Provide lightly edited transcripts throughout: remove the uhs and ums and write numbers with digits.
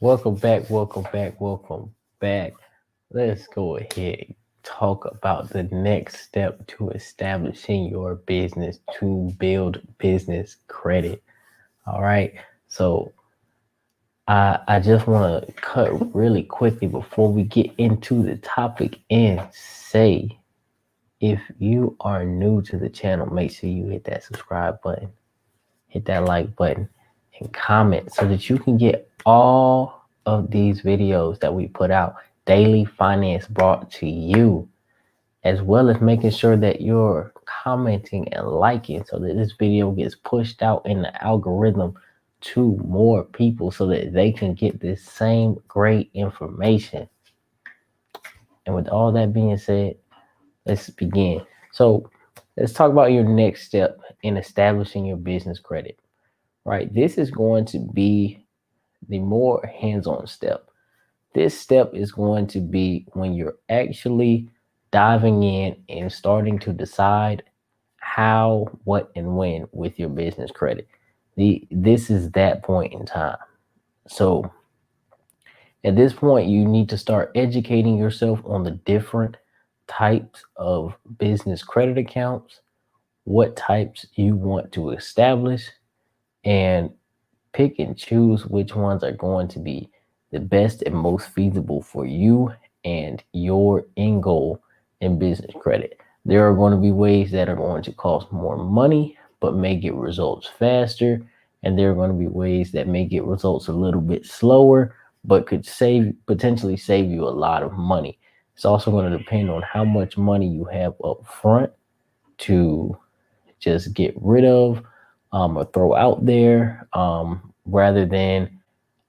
Welcome back, welcome back, welcome back. Let's go ahead and talk about the next step to establishing your business to build business credit. All right. So I just want to cut really quickly before we get into the topic and say if you are new to the channel, make sure you hit that subscribe button, hit that like button, and comment so that you can get all of these videos that we put out daily finance brought to you, as well as making sure that you're commenting and liking so that this video gets pushed out in the algorithm to more people so that they can get this same great information. And with all that being said, let's begin. So let's talk about your next step in establishing your business credit. Right, this is going to be the more hands-on step. This step is going to be when you're actually diving in and starting to decide how, what, and when with your business credit. This is that point in time. So at this point, you need to start educating yourself on the different types of business credit accounts, what types you want to establish, and pick and choose which ones are going to be the best and most feasible for you and your end goal in business credit. There are going to be ways that are going to cost more money but may get results faster, and there are going to be ways that may get results a little bit slower but could potentially save you a lot of money. It's also going to depend on how much money you have up front to just get rid of, or throw out there, rather than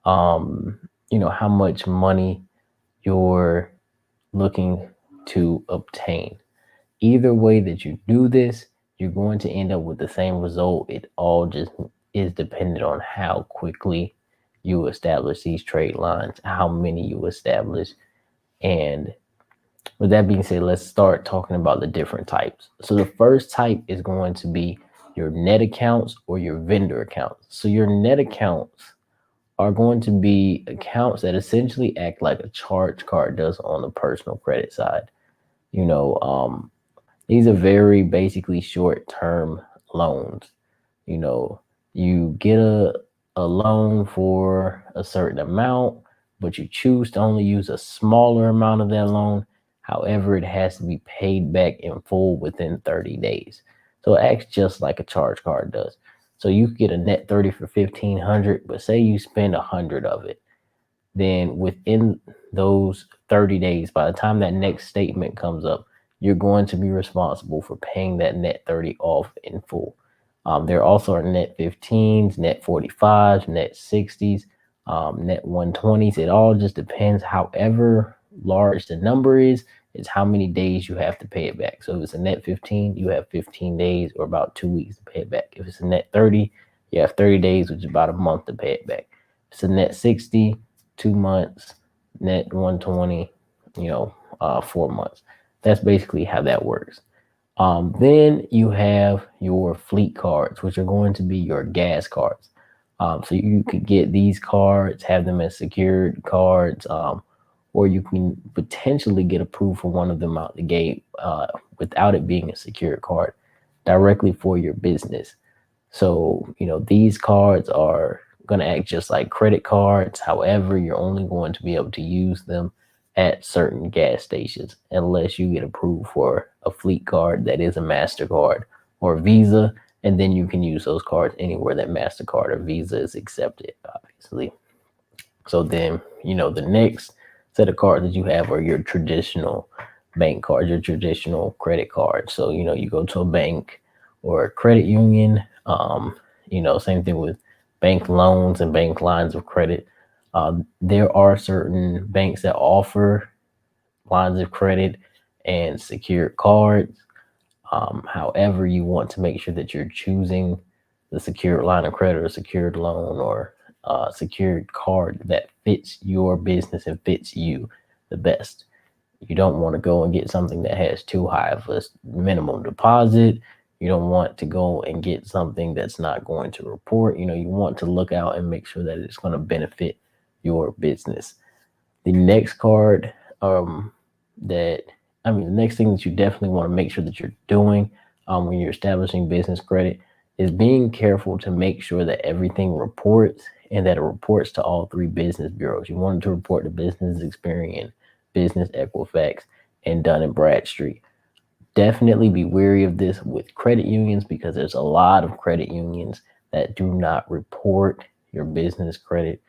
how much money you're looking to obtain. Either way that you do this, you're going to end up with the same result. It all just is dependent on how quickly you establish these trade lines, how many you establish. And with that being said, let's start talking about the different types. So the first type is going to be your net accounts or your vendor accounts. So your net accounts are going to be accounts that essentially act like a charge card does on the personal credit side. You know, these are very basically short-term loans. You know, you get a loan for a certain amount, but you choose to only use a smaller amount of that loan. However, it has to be paid back in full within 30 days. So it acts just like a charge card does. So you get a net 30 for 1,500, but say you spend 100 of it, then within those 30 days, by the time that next statement comes up, you're going to be responsible for paying that net 30 off in full. There also are net 15s, net 45s, net 60s, net 120s. It all just depends. However large the number is how many days you have to pay it back. So if it's a net 15, you have 15 days or about 2 weeks to pay it back. If it's a net 30, you have 30 days, which is about a month to pay it back. If it's a net 60, 2 months, net 120, 4 months. That's basically how that works. Then you have your fleet cards, which are going to be your gas cards. So you could get these cards, have them as secured cards, or you can potentially get approved for one of them out the gate without it being a secured card directly for your business. So, these cards are going to act just like credit cards. However, you're only going to be able to use them at certain gas stations unless you get approved for a fleet card that is a MasterCard or Visa, and then you can use those cards anywhere that MasterCard or Visa is accepted, obviously. So then, the next set of cards that you have are your traditional bank cards, your traditional credit cards. So, you go to a bank or a credit union, same thing with bank loans and bank lines of credit. There are certain banks that offer lines of credit and secured cards. However, you want to make sure that you're choosing the secured line of credit or secured loan or secured card that fits your business and fits you the best. You don't want to go and get something that has too high of a minimum deposit. You don't want to go and get something that's not going to report. You want to look out and make sure that it's going to benefit your business. The next card that I mean, the next thing that you definitely want to make sure that you're doing when you're establishing business credit is being careful to make sure that everything reports and that it reports to all three business bureaus. You want it to report to Business Experian, Business Equifax, and Dun and Bradstreet. Definitely be wary of this with credit unions because there's a lot of credit unions that do not report your business credit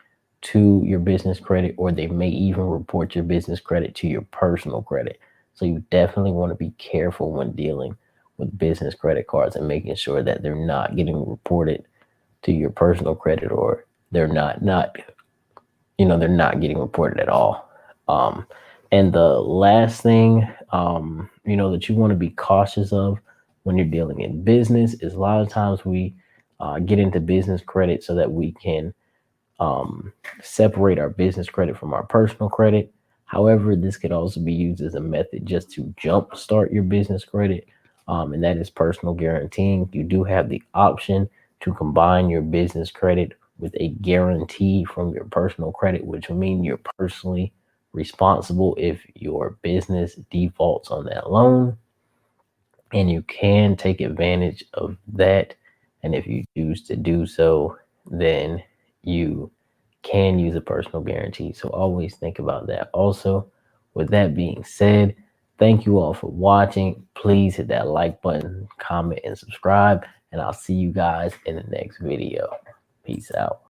to your business credit, or they may even report your business credit to your personal credit. So you definitely want to be careful when dealing with business credit cards and making sure that they're not getting reported to your personal credit, or they're not getting reported at all. Um, and the last thing, that you want to be cautious of when you're dealing in business is a lot of times we get into business credit so that we can separate our business credit from our personal credit. However, this could also be used as a method just to jumpstart your business credit, and that is personal guaranteeing. You do have the option to combine your business credit with a guarantee from your personal credit, which will mean you're personally responsible if your business defaults on that loan, and you can take advantage of that. And if you choose to do so, then you can use a personal guarantee. So always think about that. Also, with that being said, thank you all for watching. Please hit that like button, comment, and subscribe. And I'll see you guys in the next video. Peace out.